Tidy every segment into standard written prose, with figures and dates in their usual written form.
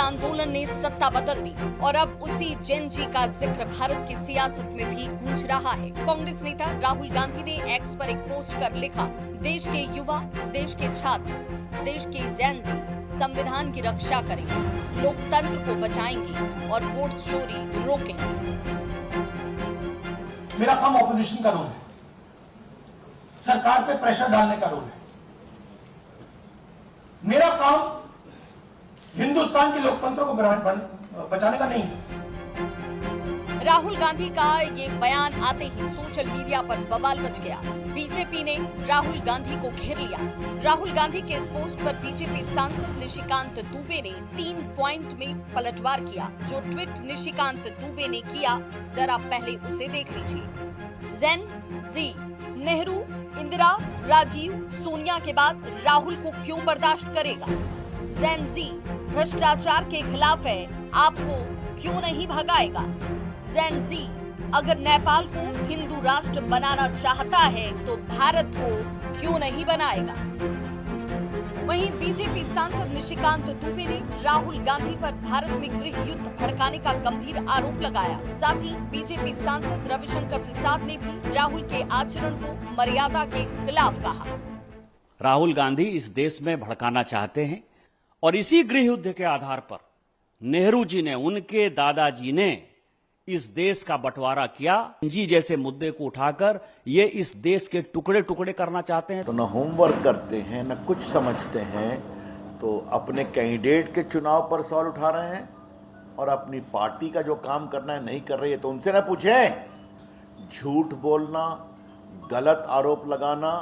आंदोलन ने सत्ता बदल दी और अब उसी जेन जी का जिक्र भारत की सियासत में भी गूंज रहा है। कांग्रेस नेता राहुल गांधी ने एक्स पर एक पोस्ट कर लिखा, देश के युवा, देश के छात्र, देश के जेन जी संविधान की रक्षा करेंगे, लोकतंत्र को बचाएंगे और वोट चोरी रोकेंगे। मेरा काम ऑपोजिशन का रोल है, सरकार पे प्रेशर डालने का रोल है। मेरा काम हिंदुस्तान के लोकतंत्र को बचाने का नहीं है। राहुल गांधी का ये बयान आते ही सोशल मीडिया पर बवाल मच गया। बीजेपी ने राहुल गांधी को घेर लिया। राहुल गांधी के इस पोस्ट पर बीजेपी सांसद निशिकांत दुबे ने 3 पॉइंट में पलटवार किया। जो ट्वीट निशिकांत दुबे ने किया, जरा पहले उसे देख लीजिए। जेन जी, नेहरू, इंदिरा, राजीव, सोनिया के बाद राहुल को क्यों बर्दाश्त करेगा? जेन जी भ्रष्टाचार के खिलाफ है, आपको क्यों नहीं भगाएगा? जेन जी अगर नेपाल को हिंदू राष्ट्र बनाना चाहता है तो भारत को क्यों नहीं बनाएगा? वहीं बीजेपी सांसद निशिकांत दुबे ने राहुल गांधी पर भारत में गृह युद्ध भड़काने का गंभीर आरोप लगाया। साथ ही बीजेपी सांसद रविशंकर प्रसाद ने भी राहुल के आचरण को मर्यादा के खिलाफ कहा। राहुल गांधी इस देश में भड़काना चाहते हैं और इसी गृह युद्ध के आधार पर नेहरू जी ने, उनके दादाजी ने इस देश का बंटवारा किया। जी जैसे मुद्दे को उठाकर ये इस देश के टुकड़े टुकड़े करना चाहते हैं। तो न होमवर्क करते हैं, न कुछ समझते हैं, तो अपने कैंडिडेट के चुनाव पर सवाल उठा रहे हैं और अपनी पार्टी का जो काम करना है नहीं कर रही है तो उनसे न पूछें। झूठ बोलना, गलत आरोप लगाना,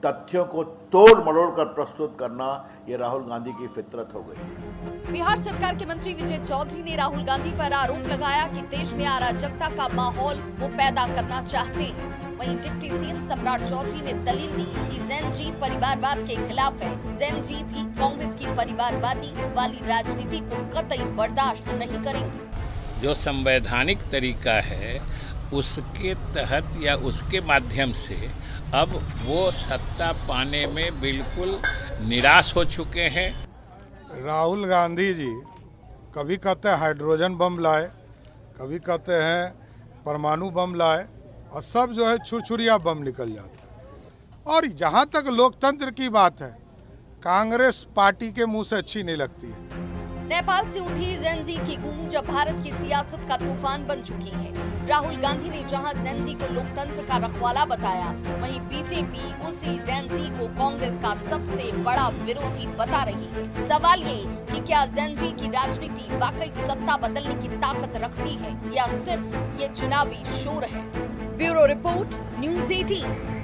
तथ्यों को तोड़ मरोड़ कर प्रस्तुत करना, ये राहुल गांधी की फितरत हो गई। बिहार सरकार के मंत्री विजय चौधरी ने राहुल गांधी पर आरोप लगाया कि देश में अराजकता का माहौल वो पैदा करना चाहते हैं। वहीं डिप्टी सीएम सम्राट चौधरी ने दलील दी कि जेन जी परिवारवाद के खिलाफ है। जेन जी भी कांग्रेस की परिवारवादी वाली राजनीति को कतई बर्दाश्त नहीं करेंगे। जो संवैधानिक तरीका है उसके तहत या उसके माध्यम से अब वो सत्ता पाने में बिल्कुल निराश हो चुके हैं। राहुल गांधी जी कभी कहते हैं हाइड्रोजन बम लाए, कभी कहते हैं परमाणु बम लाए, और सब जो है छुरछुरिया बम निकल जाता है। और जहाँ तक लोकतंत्र की बात है, कांग्रेस पार्टी के मुंह से अच्छी नहीं लगती है। नेपाल से उठी जेन जी की गूंज अब भारत की सियासत का तूफान बन चुकी है। राहुल गांधी ने जहां जेन जी को लोकतंत्र का रखवाला बताया, वहीं बीजेपी उसी जेन जी को कांग्रेस का सबसे बड़ा विरोधी बता रही है। सवाल ये कि क्या जेन जी की राजनीति वाकई सत्ता बदलने की ताकत रखती है या सिर्फ ये चुनावी शोर है? Bureau report, news 18।